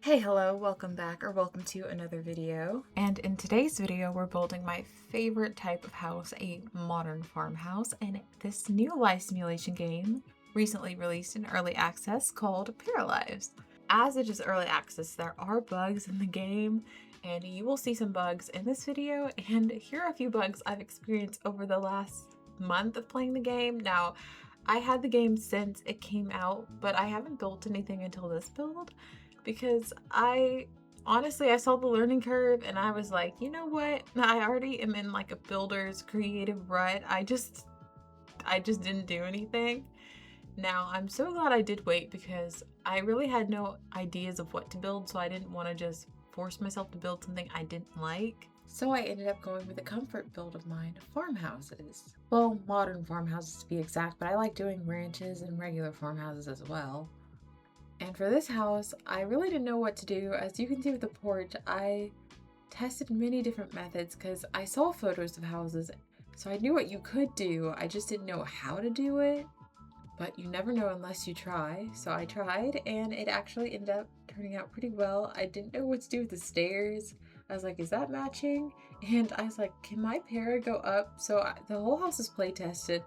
Hey, hello, welcome back or welcome to another video. And in today's video, we're building my favorite type of house, a modern farmhouse, in this new life simulation game recently released in early access called Paralives. As it is early access, there are bugs in the game, and you will see some bugs in this video, and here are a few bugs I've experienced over the last month of playing the game. Now, I had the game since it came out, but I haven't built anything until this build because I saw the learning curve and I was like, you know what? I already am in like a builder's creative rut. I just didn't do anything. Now, I'm so glad I did wait because I really had no ideas of what to build, so I didn't want to just force myself to build something I didn't like. So I ended up going with a comfort build of mine, farmhouses. Well, modern farmhouses to be exact, but I like doing ranches and regular farmhouses as well. And for this house, I really didn't know what to do. As you can see with the porch, I tested many different methods because I saw photos of houses, so I knew what you could do. I just didn't know how to do it. But you never know unless you try. So I tried and it actually ended up turning out pretty well. I didn't know what to do with the stairs. I was like, is that matching? And I was like, can my para go up? So the whole house is play tested.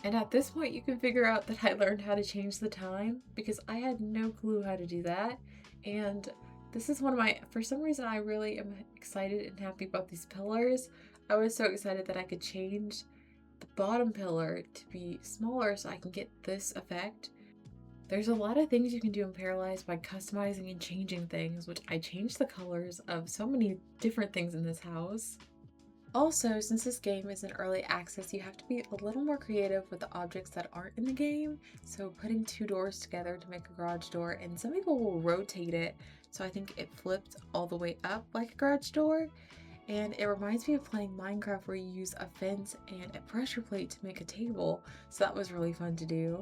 And at this point, you can figure out that I learned how to change the time because I had no clue how to do that. And this is one of my, for some reason, I really am excited and happy about these pillars. I was so excited that I could change the bottom pillar to be smaller so I can get this effect. There's a lot of things you can do in Paralyzed by customizing and changing things, which I changed the colors of so many different things in this house. Also, since this game is in early access, you have to be a little more creative with the objects that aren't in the game. So putting two doors together to make a garage door, and some people will rotate it, so I think it flipped all the way up like a garage door. And it reminds me of playing Minecraft where you use a fence and a pressure plate to make a table, so that was really fun to do.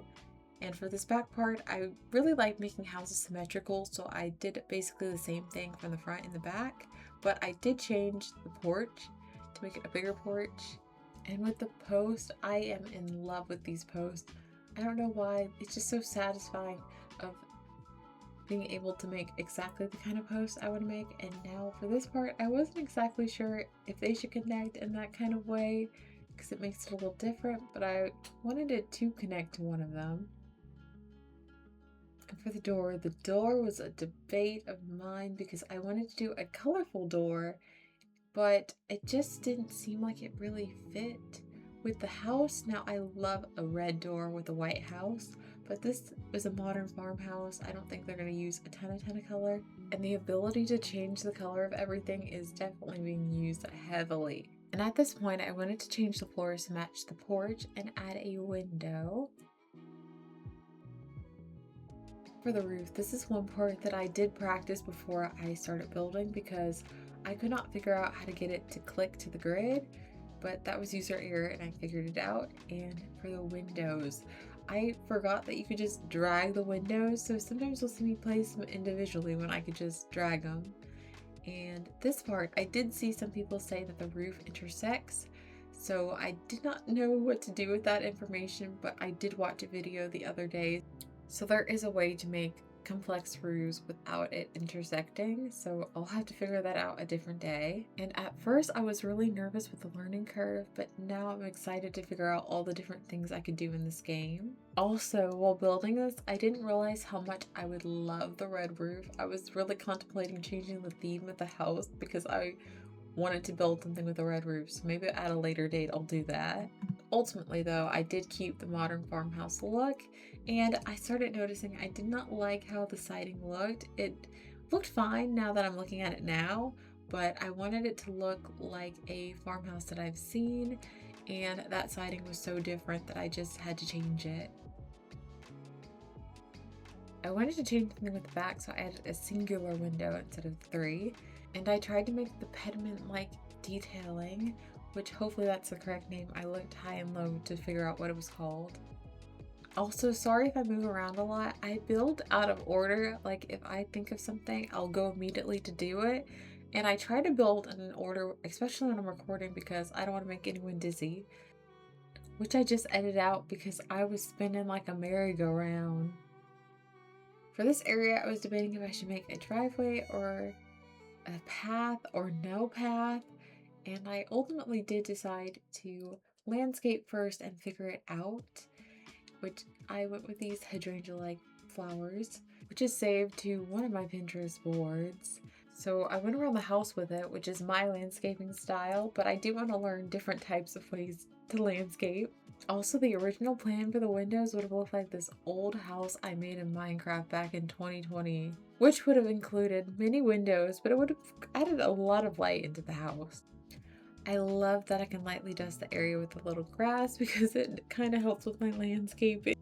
And for this back part, I really like making houses symmetrical, so I did basically the same thing from the front and the back, but I did change the porch to make it a bigger porch. And with the post, I am in love with these posts. I don't know why, it's just so satisfying of being able to make exactly the kind of post I want to make. And now for this part, I wasn't exactly sure if they should connect in that kind of way because it makes it a little different, but I wanted it to connect to one of them. And for the door was a debate of mine because I wanted to do a colorful door, but it just didn't seem like it really fit with the house. Now, I love a red door with a white house, but this is a modern farmhouse. I don't think they're going to use a ton of color, and the ability to change the color of everything is definitely being used heavily. And at this point, I wanted to change the floors to match the porch and add a window. For the roof, this is one part that I did practice before I started building because I could not figure out how to get it to click to the grid, but that was user error and I figured it out. And for the windows, I forgot that you could just drag the windows, so sometimes you'll see me place them individually when I could just drag them. And this part, I did see some people say that the roof intersects, so I did not know what to do with that information, but I did watch a video the other day. So there is a way to make complex roofs without it intersecting, so I'll have to figure that out a different day. And at first I was really nervous with the learning curve, but now I'm excited to figure out all the different things I could do in this game. Also, while building this, I didn't realize how much I would love the red roof. I was really contemplating changing the theme of the house because I wanted to build something with a red roof, so maybe at a later date I'll do that. Ultimately though, I did keep the modern farmhouse look, and I started noticing I did not like how the siding looked. It looked fine now that I'm looking at it now, but I wanted it to look like a farmhouse that I've seen, and that siding was so different that I just had to change it. I wanted to change something with the back, so I added a singular window instead of 3. And I tried to make the pediment-like detailing, which hopefully that's the correct name. I looked high and low to figure out what it was called. Also, sorry if I move around a lot. I build out of order. Like if I think of something, I'll go immediately to do it. And I try to build in an order, especially when I'm recording, because I don't want to make anyone dizzy. Which I just edited out because I was spinning like a merry-go-round. For this area, I was debating if I should make a driveway or a path or no path, and I ultimately did decide to landscape first and figure it out, which I went with these hydrangea-like flowers, which is saved to one of my Pinterest boards. So I went around the house with it, which is my landscaping style, but I do want to learn different types of ways to landscape. Also, the original plan for the windows would have looked like this old house I made in Minecraft back in 2020, which would have included many windows, but it would have added a lot of light into the house. I love that I can lightly dust the area with a little grass because it kind of helps with my landscaping.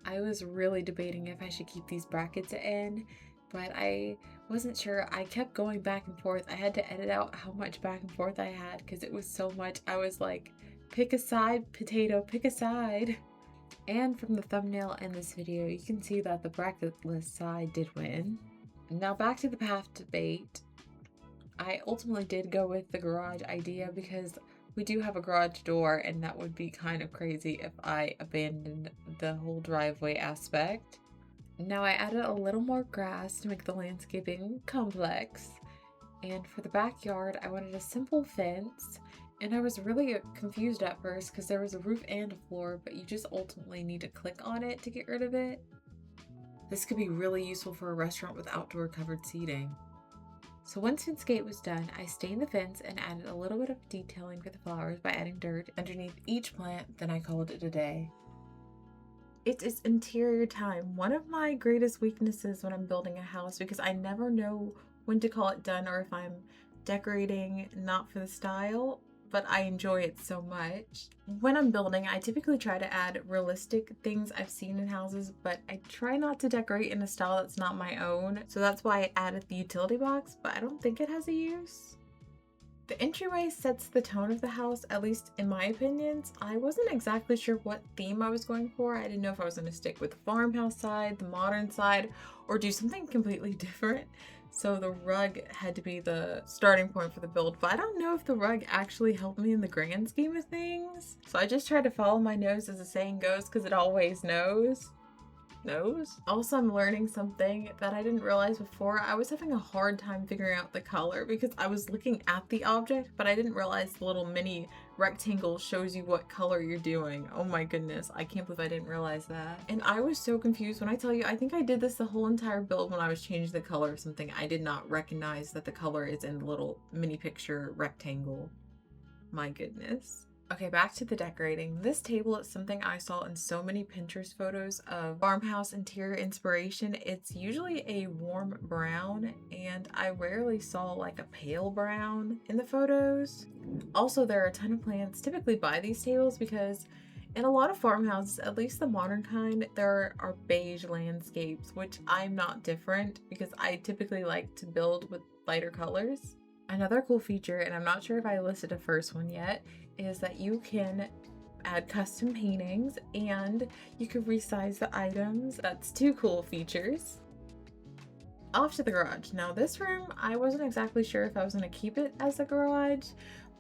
I was really debating if I should keep these brackets in, but I wasn't sure. I kept going back and forth. I had to edit out how much back and forth I had because it was so much. I was like, pick a side, potato, pick a side. And from the thumbnail in this video, you can see that the bracketless side did win. Now back to the path debate. I ultimately did go with the garage idea because we do have a garage door, and that would be kind of crazy if I abandoned the whole driveway aspect. Now I added a little more grass to make the landscaping complex. And for the backyard, I wanted a simple fence. And I was really confused at first because there was a roof and a floor, but you just ultimately need to click on it to get rid of it. This could be really useful for a restaurant with outdoor covered seating. So once Fencegate was done, I stained the fence and added a little bit of detailing for the flowers by adding dirt underneath each plant, then I called it a day. It is interior time, one of my greatest weaknesses when I'm building a house because I never know when to call it done or if I'm decorating not for the style, but I enjoy it so much. When I'm building, I typically try to add realistic things I've seen in houses, but I try not to decorate in a style that's not my own. So that's why I added the utility box, but I don't think it has a use. The entryway sets the tone of the house, at least in my opinions. I wasn't exactly sure what theme I was going for. I didn't know if I was going to stick with the farmhouse side, the modern side, or do something completely different. So the rug had to be the starting point for the build, but I don't know if the rug actually helped me in the grand scheme of things. So I just tried to follow my nose, as the saying goes, because it always knows. Also, I'm learning something that I didn't realize before. I was having a hard time figuring out the color because I was looking at the object, but I didn't realize the little mini rectangle shows you what color you're doing. Oh my goodness, I can't believe I didn't realize that. And I was so confused when I tell you, I think I did this the whole entire build when I was changing the color of something. I did not recognize that the color is in the little mini picture rectangle. My goodness. Okay, back to the decorating. This table is something I saw in so many Pinterest photos of farmhouse interior inspiration. It's usually a warm brown, and I rarely saw like a pale brown in the photos. Also, there are a ton of plants typically by these tables because in a lot of farmhouses, at least the modern kind, there are beige landscapes, which I'm not different because I typically like to build with lighter colors. Another cool feature, and I'm not sure if I listed a first one yet, is that you can add custom paintings and you can resize the items. That's two cool features. Off to the garage. Now this room, I wasn't exactly sure if I was going to keep it as a garage,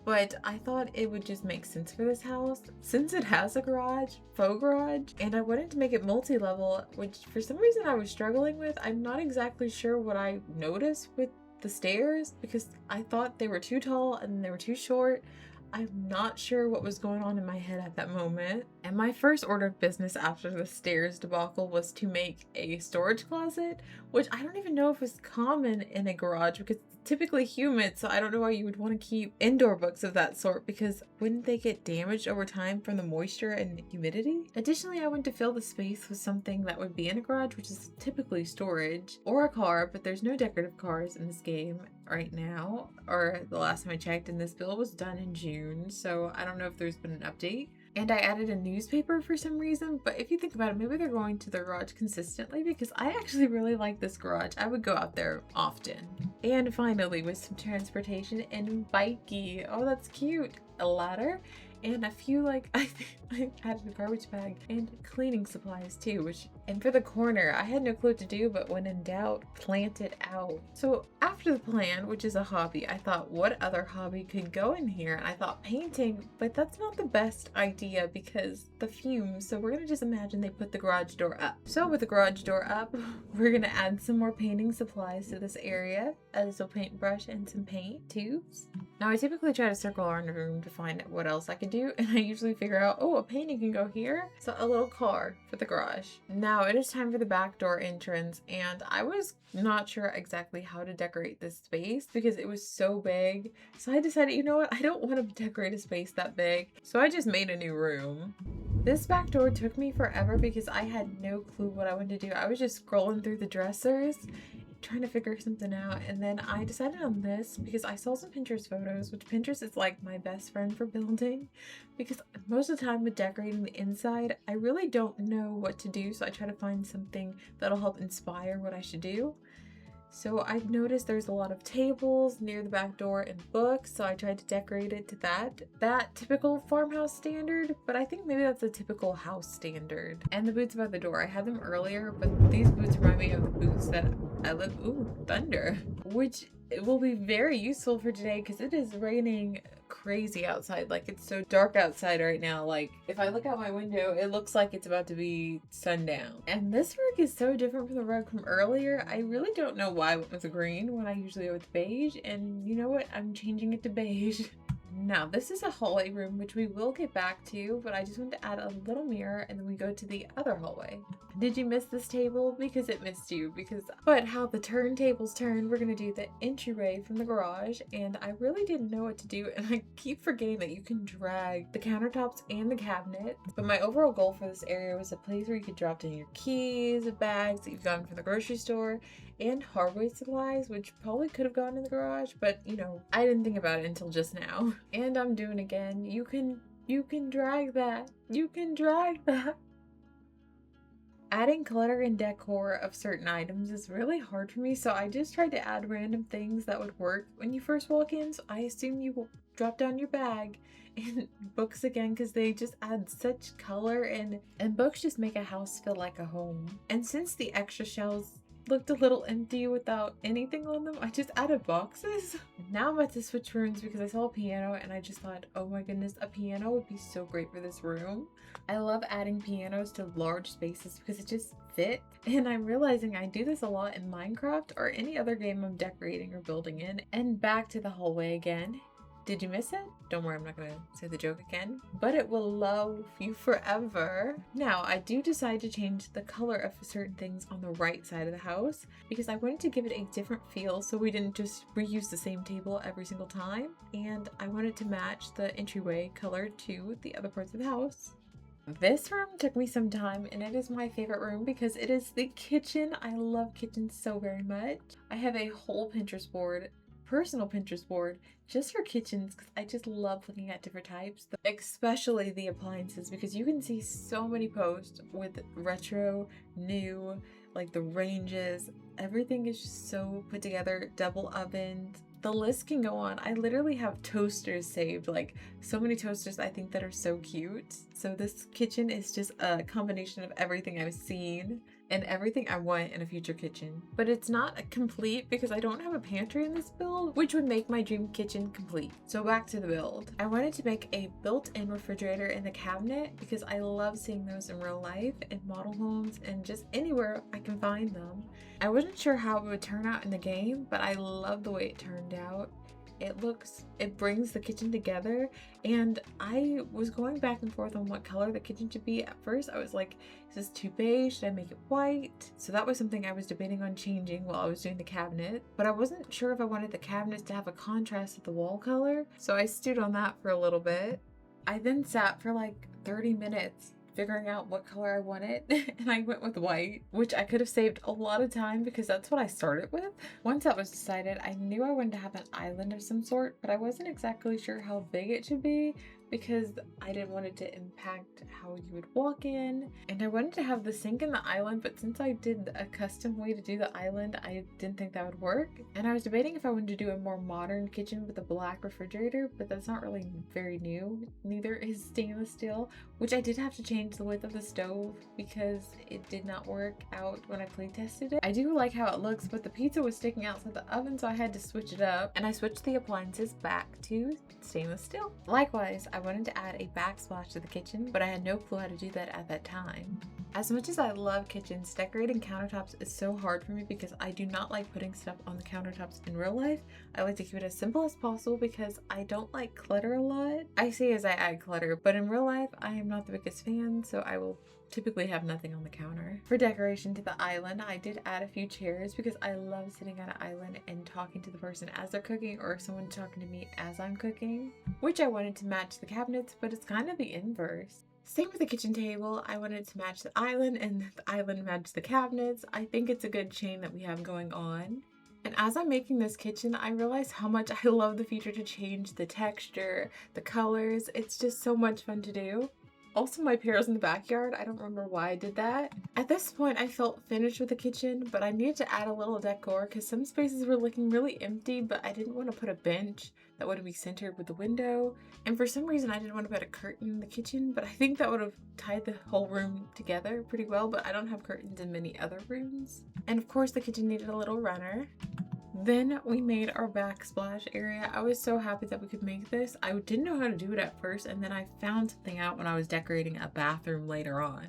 but I thought it would just make sense for this house since it has a garage, faux garage, and I wanted to make it multi-level, which for some reason I was struggling with. I'm not exactly sure what I noticed with the stairs because I thought they were too tall and they were too short. I'm not sure what was going on in my head at that moment. And my first order of business after the stairs debacle was to make a storage closet, which I don't even know if it's common in a garage because it's typically humid, so I don't know why you would want to keep indoor books of that sort because wouldn't they get damaged over time from the moisture and humidity? Additionally, I wanted to fill the space with something that would be in a garage, which is typically storage, or a car, but there's no decorative cars in this game right now, or the last time I checked, and this build was done in June, so I don't know if there's been an update. And I added a newspaper for some reason, but if you think about it, maybe they're going to the garage consistently because I actually really like this garage. I would go out there often. And finally, with some transportation and bikey. Oh, that's cute. A ladder and a few I added a garbage bag and cleaning supplies too, which And for the corner, I had no clue what to do, but when in doubt, plant it out. So after the plan, which is a hobby, I thought what other hobby could go in here? And I thought painting, but that's not the best idea because the fumes. So we're gonna just imagine they put the garage door up. So with the garage door up, we're gonna add some more painting supplies to this area. A little paintbrush and some paint tubes. Now I typically try to circle around the room to find what else I could do, and I usually figure out, oh, a painting can go here. So a little car for the garage. Now it is time for the back door entrance, and I was not sure exactly how to decorate this space because it was so big. So I decided, you know what, I don't want to decorate a space that big. So I just made a new room. This back door took me forever because I had no clue what I wanted to do. I was just scrolling through the dressers trying to figure something out, and then I decided on this because I saw some Pinterest photos, which Pinterest is like my best friend for building, because most of the time with decorating the inside I really don't know what to do, so I try to find something that'll help inspire what I should do. So I've noticed there's a lot of tables near the back door and books, so I tried to decorate it to that typical farmhouse standard, but I think maybe that's a typical house standard. And the boots by the door, I had them earlier, but these boots remind me of the boots that I live, ooh, thunder, which it will be very useful for today because it is raining crazy outside. Like, it's so dark outside right now. Like, if I look out my window, it looks like it's about to be sundown. And this rug is so different from the rug from earlier. I really don't know why I went with green when I usually go with beige. And you know what? I'm changing it to beige. Now, this is a hallway room, which we will get back to, but I just want to add a little mirror and then we go to the other hallway. Did you miss this table? Because it missed you. But how the turntables turn, we're going to do the entryway from the garage, and I really didn't know what to do, and I keep forgetting that you can drag the countertops and the cabinet. But my overall goal for this area was a place where you could drop down your keys, bags that you've gotten from the grocery store, and hardware supplies, which probably could have gone in the garage, but you know, I didn't think about it until just now. And I'm doing again. You can drag that. You can drag that. Adding clutter and decor of certain items is really hard for me, so I just tried to add random things that would work when you first walk in. So I assume you will drop down your bag, and books again because they just add such color, and books just make a house feel like a home. And since the extra shelves looked a little empty without anything on them, I just added boxes. Now I'm about to switch rooms because I saw a piano and I just thought, oh my goodness, a piano would be so great for this room. I love adding pianos to large spaces because it just fit, and I'm realizing I do this a lot in Minecraft or any other game I'm decorating or building in. And back to the hallway again. Did you miss it? Don't worry, I'm not gonna say the joke again, but it will love you forever. Now, I do decide to change the color of certain things on the right side of the house because I wanted to give it a different feel, so we didn't just reuse the same table every single time, and I wanted to match the entryway color to the other parts of the house. This room took me some time, and it is my favorite room because it is the kitchen. I love kitchens so very much. I have a whole personal Pinterest board just for kitchens because I just love looking at different types, especially the appliances, because you can see so many posts with retro, new, like the ranges. Everything is just so put together, double ovens. The list can go on. I literally have toasters saved, like so many toasters I think that are so cute. So this kitchen is just a combination of everything I've seen and everything I want in a future kitchen. But it's not complete because I don't have a pantry in this build, which would make my dream kitchen complete. So back to the build. I wanted to make a built-in refrigerator in the cabinet because I love seeing those in real life in model homes and just anywhere I can find them. I wasn't sure how it would turn out in the game, but I love the way it turned out. It brings the kitchen together, and I was going back and forth on what color the kitchen should be. At first I was like, is this too beige? Should I make it white? So that was something I was debating on changing while I was doing the cabinet, but I wasn't sure if I wanted the cabinets to have a contrast with the wall color, so I stewed on that for a little bit. I then sat for like 30 minutes figuring out what color I wanted, and I went with white, which I could have saved a lot of time because that's what I started with. Once that was decided, I knew I wanted to have an island of some sort, but I wasn't exactly sure how big it should be, because I didn't want it to impact how you would walk in. And I wanted to have the sink in the island, but since I did a custom way to do the island, I didn't think that would work. And I was debating if I wanted to do a more modern kitchen with a black refrigerator, but that's not really very new. Neither is stainless steel, which I did have to change the width of the stove because it did not work out when I play tested it. I do like how it looks, but the pizza was sticking outside the oven, so I had to switch it up, and I switched the appliances back to stainless steel. Likewise, I wanted to add a backsplash to the kitchen, but I had no clue how to do that at that time. As much as I love kitchens, decorating countertops is so hard for me because I do not like putting stuff on the countertops in real life. I like to keep it as simple as possible because I don't like clutter a lot. I say as I add clutter, but in real life, I am not the biggest fan, so I will typically have nothing on the counter. For decoration to the island, I did add a few chairs because I love sitting on an island and talking to the person as they're cooking, or someone talking to me as I'm cooking, which I wanted to match the cabinets, but it's kind of the inverse. Same with the kitchen table. I wanted to match the island and the island match the cabinets. I think it's a good chain that we have going on. And as I'm making this kitchen, I realized how much I love the feature to change the texture, the colors. It's just so much fun to do. Also, my pears in the backyard, I don't remember why I did that. At this point, I felt finished with the kitchen, but I needed to add a little decor because some spaces were looking really empty, but I didn't want to put a bench that would be centered with the window. And for some reason, I didn't want to put a curtain in the kitchen, but I think that would have tied the whole room together pretty well, but I don't have curtains in many other rooms. And of course, the kitchen needed a little runner. Then we made our backsplash area. I was so happy that we could make this. I didn't know how to do it at first, and then I found something out when I was decorating a bathroom later on.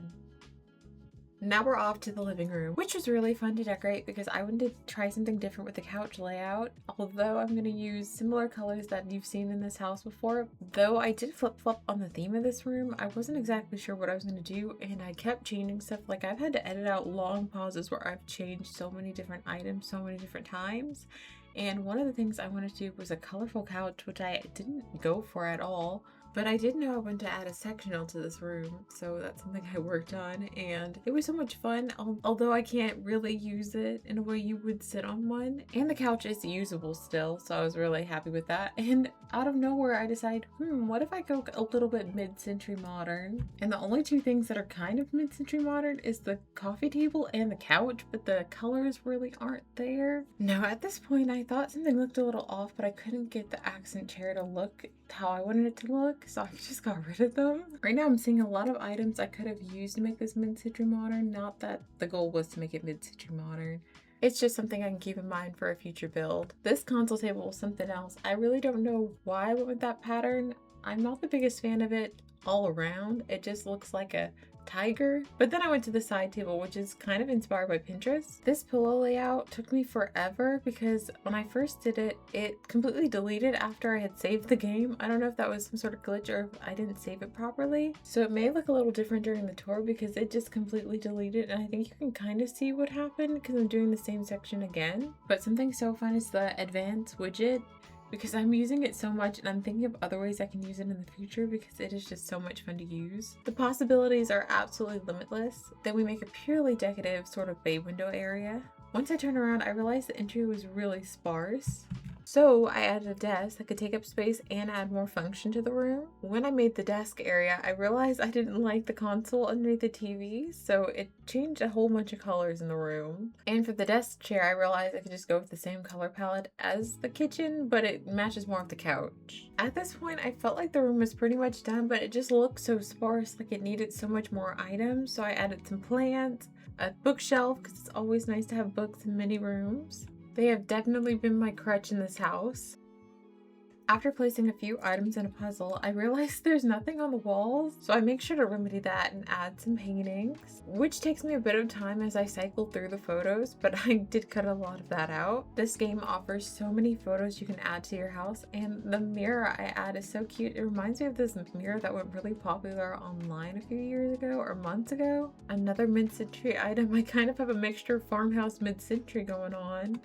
Now we're off to the living room, which was really fun to decorate because I wanted to try something different with the couch layout. Although I'm going to use similar colors that you've seen in this house before. Though I did flip-flop on the theme of this room, I wasn't exactly sure what I was going to do, and I kept changing stuff. Like, I've had to edit out long pauses where I've changed so many different items so many different times. And one of the things I wanted to do was a colorful couch, which I didn't go for at all. But I did know I wanted to add a sectional to this room, so that's something I worked on, and it was so much fun, although I can't really use it in a way you would sit on one. And the couch is usable still, so I was really happy with that. And out of nowhere, I decided, what if I go a little bit mid-century modern? And the only two things that are kind of mid-century modern is the coffee table and the couch, but the colors really aren't there. Now, at this point, I thought something looked a little off, but I couldn't get the accent chair to look how I wanted it to look, so I just got rid of them. Right now I'm seeing a lot of items I could have used to make this mid-century modern, not that the goal was to make it mid-century modern. It's just something I can keep in mind for a future build. This console table was something else. I really don't know why I went with that pattern. I'm not the biggest fan of it all around. It just looks like a tiger. But then I went to the side table, which is kind of inspired by Pinterest. This pillow layout took me forever because when I first did it, it completely deleted after I had saved the game. I don't know if that was some sort of glitch or if I didn't save it properly. So it may look a little different during the tour because it just completely deleted, and I think you can kind of see what happened because I'm doing the same section again. But something so fun is the advanced widget, because I'm using it so much and I'm thinking of other ways I can use it in the future because it is just so much fun to use. The possibilities are absolutely limitless. Then we make a purely decorative sort of bay window area. Once I turned around, I realized the entry was really sparse. So I added a desk that could take up space and add more function to the room. When I made the desk area, I realized I didn't like the console underneath the TV, so it changed a whole bunch of colors in the room. And for the desk chair, I realized I could just go with the same color palette as the kitchen, but it matches more with the couch. At this point, I felt like the room was pretty much done, but it just looked so sparse, like it needed so much more items, so I added some plants, a bookshelf, because it's always nice to have books in many rooms. They have definitely been my crutch in this house. After placing a few items in a puzzle, I realized there's nothing on the walls, so I make sure to remedy that and add some paintings, which takes me a bit of time as I cycle through the photos, but I did cut a lot of that out. This game offers so many photos you can add to your house, and the mirror I add is so cute. It reminds me of this mirror that went really popular online a few years ago or months ago. Another mid-century item. I kind of have a mixture of farmhouse mid-century going on.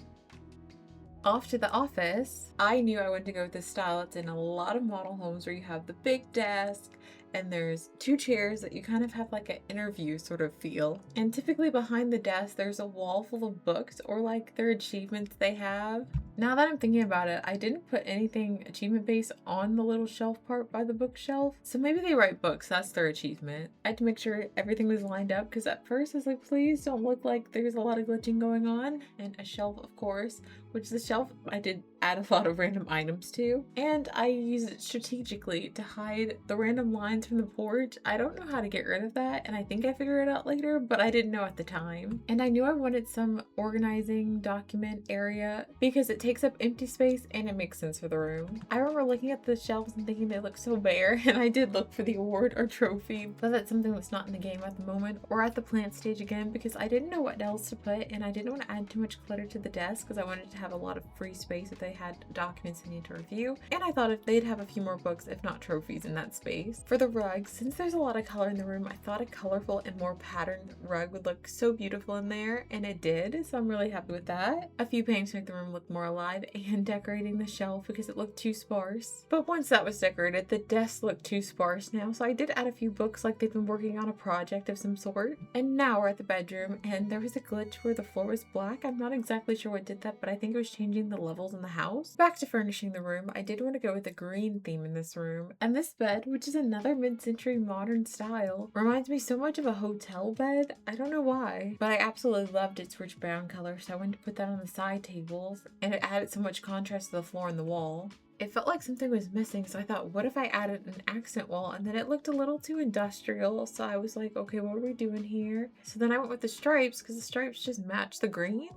Off to the office. I knew I wanted to go with this style. It's in a lot of model homes where you have the big desk and there's two chairs that you kind of have like an interview sort of feel. And typically behind the desk, there's a wall full of books or like their achievements they have. Now that I'm thinking about it, I didn't put anything achievement based on the little shelf part by the bookshelf. So maybe they write books, that's their achievement. I had to make sure everything was lined up because at first I was like, please don't look like there's a lot of glitching going on. And a shelf, of course, which the shelf I did add a lot of random items to. And I used it strategically to hide the random lines from the porch. I don't know how to get rid of that, and I think I figured it out later, but I didn't know at the time. And I knew I wanted some organizing document area because it takes up empty space and it makes sense for the room. I remember looking at the shelves and thinking they look so bare, and I did look for the award or trophy, but that's something that's not in the game at the moment or at the plant stage again because I didn't know what else to put and I didn't want to add too much clutter to the desk because I wanted to have a lot of free space if they had documents I need to review, and I thought if they'd have a few more books, if not trophies, in that space. For the rug, since there's a lot of color in the room, I thought a colorful and more patterned rug would look so beautiful in there, and it did, so I'm really happy with that. A few paintings to make the room look more alive and decorating the shelf because it looked too sparse. But once that was decorated, the desk looked too sparse now, so I did add a few books like they've been working on a project of some sort. And now we're at the bedroom, and there was a glitch where the floor was black. I'm not exactly sure what did that, but I think it was changing the levels in the house. Back to furnishing the room, I did want to go with a green theme in this room. And this bed, which is another mid-century modern style, reminds me so much of a hotel bed. I don't know why, but I absolutely loved its rich brown color, so I wanted to put that on the side tables, and it added so much contrast to the floor and the wall. It felt like something was missing, so I thought, what if I added an accent wall? And then it looked a little too industrial, so I was like, okay, what are we doing here? So then I went with the stripes because the stripes just match the green.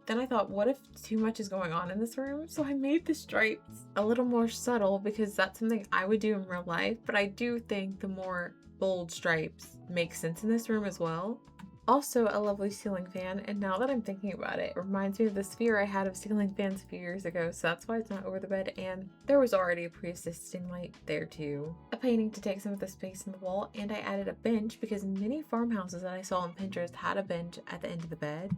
Then I thought, what if too much is going on in this room? So I made the stripes a little more subtle because that's something I would do in real life, but I do think the more bold stripes make sense in this room as well. Also a lovely ceiling fan, and now that I'm thinking about it, it reminds me of the sphere I had of ceiling fans a few years ago, so that's why it's not over the bed, and there was already a pre-assisting light there too. A painting to take some of the space in the wall, and I added a bench because many farmhouses that I saw on Pinterest had a bench at the end of the bed.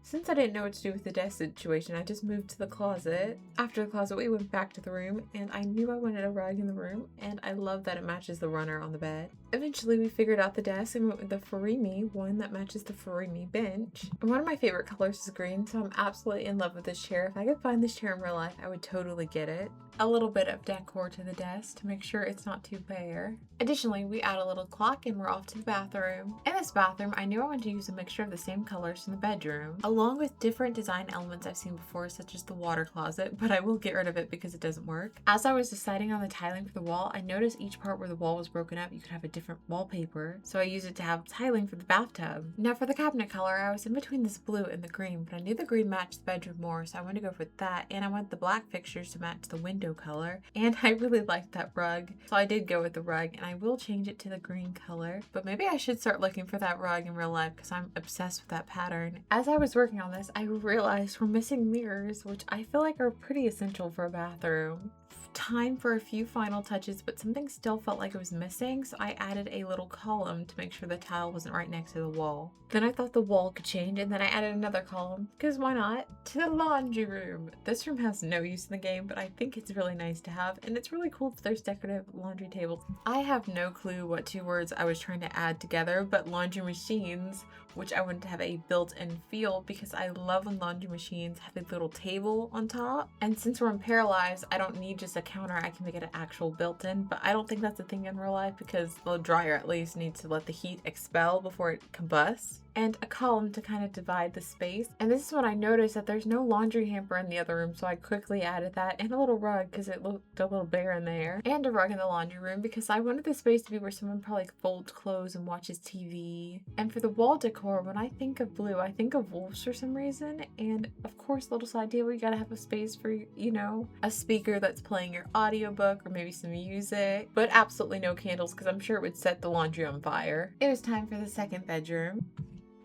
Since I didn't know what to do with the desk situation, I just moved to the closet. After the closet, we went back to the room, and I knew I wanted a rug in the room, and I love that it matches the runner on the bed. Eventually, we figured out the desk and went with the Farimi one that matches the Farimi bench. And one of my favorite colors is green, so I'm absolutely in love with this chair. If I could find this chair in real life, I would totally get it. A little bit of decor to the desk to make sure it's not too bare. Additionally, we add a little clock and we're off to the bathroom. In this bathroom, I knew I wanted to use a mixture of the same colors from the bedroom, along with different design elements I've seen before, such as the water closet, but I will get rid of it because it doesn't work. As I was deciding on the tiling for the wall, I noticed each part where the wall was broken up, you could have a different wallpaper, so I used it to have tiling for the bathtub. Now for the cabinet color, I was in between this blue and the green, but I knew the green matched the bedroom more, so I wanted to go for that, and I wanted the black fixtures to match the window color, and I really liked that rug, so I did go with the rug, and I will change it to the green color, but maybe I should start looking for that rug in real life because I'm obsessed with that pattern. As I was working on this, I realized we're missing mirrors, which I feel like are pretty essential for a bathroom. Time for a few final touches, but something still felt like it was missing, so I added a little column to make sure the tile wasn't right next to the wall. Then I thought the wall could change, and then I added another column, because why not? To the laundry room. This room has no use in the game, but I think it's really nice to have, and it's really cool that there's decorative laundry tables. I have no clue what two words I was trying to add together, but laundry machines, which I wanted to have a built-in feel because I love when laundry machines have a little table on top. And since we're in Paralives, I don't need just a counter, I can make it an actual built-in, but I don't think that's a thing in real life because the dryer at least needs to let the heat expel before it combusts. And a column to kind of divide the space. And this is when I noticed that there's no laundry hamper in the other room, so I quickly added that, and a little rug because it looked a little bare in there, and a rug in the laundry room because I wanted the space to be where someone probably folds clothes and watches TV. And for the wall decor, when I think of blue, I think of wolves for some reason, and of course, little side table, you gotta have a space for, you know, a speaker that's playing your audiobook or maybe some music, but absolutely no candles because I'm sure it would set the laundry on fire. It was time for the second bedroom.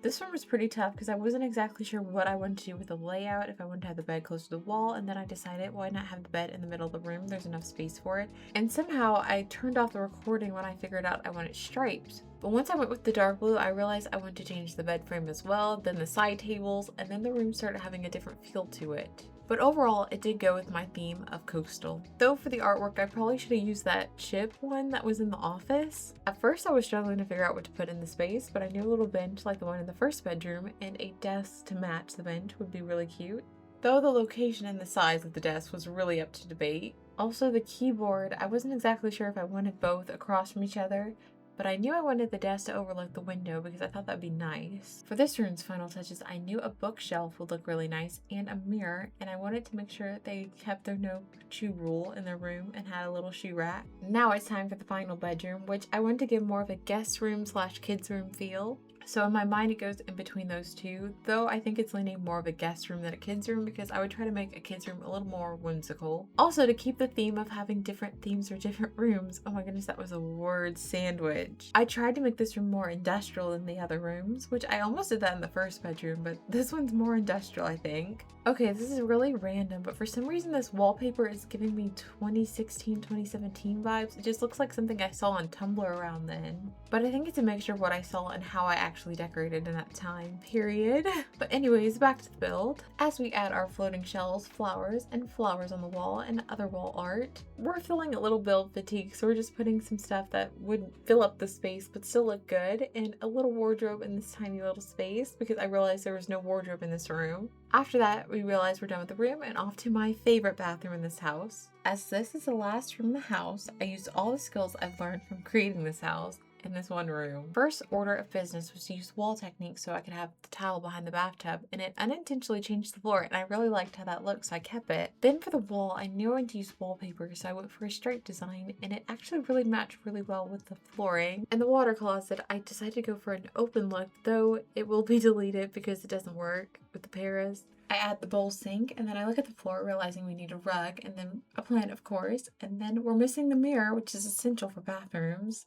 This one was pretty tough because I wasn't exactly sure what I wanted to do with the layout, if I wanted to have the bed close to the wall, and then I decided why not have the bed in the middle of the room, there's enough space for it. And somehow I turned off the recording when I figured out I wanted stripes. But once I went with the dark blue, I realized I wanted to change the bed frame as well, then the side tables, and then the room started having a different feel to it. But overall, it did go with my theme of coastal. Though for the artwork, I probably should have used that chip one that was in the office. At first, I was struggling to figure out what to put in the space, but I knew a little bench like the one in the first bedroom and a desk to match the bench would be really cute. though the location and the size of the desk was really up to debate. Also, the keyboard, I wasn't exactly sure if I wanted both across from each other, but I knew I wanted the desk to overlook the window because I thought that'd be nice. For this room's final touches, I knew a bookshelf would look really nice and a mirror, and I wanted to make sure they kept their no shoe rule in their room and had a little shoe rack. Now it's time for the final bedroom, which I wanted to give more of a guest room / kids room feel. So in my mind it goes in between those two, though I think it's leaning more of a guest room than a kids room because I would try to make a kids room a little more whimsical. Also, to keep the theme of having different themes for different rooms, oh my goodness, that was a word sandwich. I tried to make this room more industrial than the other rooms, which I almost did that in the first bedroom, but this one's more industrial, I think. Okay, this is really random, but for some reason this wallpaper is giving me 2016, 2017 vibes. It just looks like something I saw on Tumblr around then. But I think it's a mixture of what I saw and how I actually decorated in that time period. But anyways, back to the build. As we add our floating shells, flowers on the wall, and other wall art, we're feeling a little build fatigue, so we're just putting some stuff that would fill up the space but still look good, and a little wardrobe in this tiny little space because I realized there was no wardrobe in this room. After that, we realized we're done with the room and off to my favorite bathroom in this house. As this is the last room in the house, I used all the skills I've learned from creating this house in this one room. First order of business was to use wall techniques so I could have the tile behind the bathtub, and it unintentionally changed the floor, and I really liked how that looked, so I kept it. Then for the wall, I knew I wanted to use wallpaper, so I went for a straight design, and it actually really matched really well with the flooring. And the water closet, I decided to go for an open look, though it will be deleted because it doesn't work with the paras. I add the bowl sink, and then I look at the floor realizing we need a rug and then a plant, of course, and then we're missing the mirror, which is essential for bathrooms,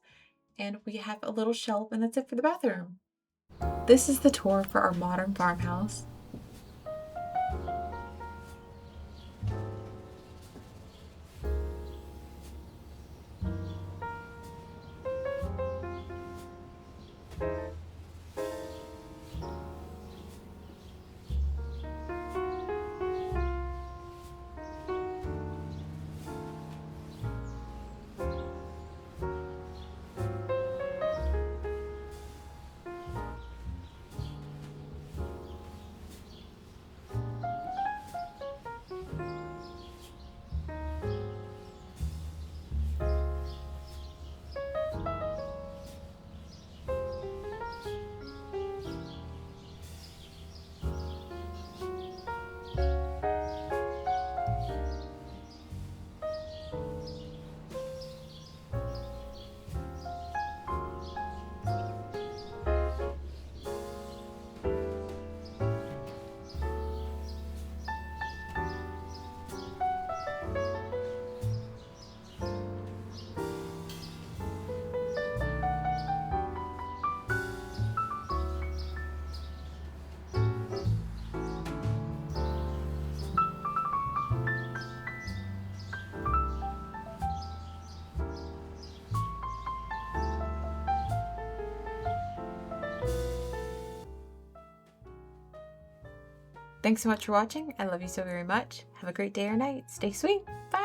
and we have a little shelf, and that's it for the bathroom. This is the tour for our modern farmhouse. Thanks so much for watching. I love you so very much. Have a great day or night. Stay sweet. Bye.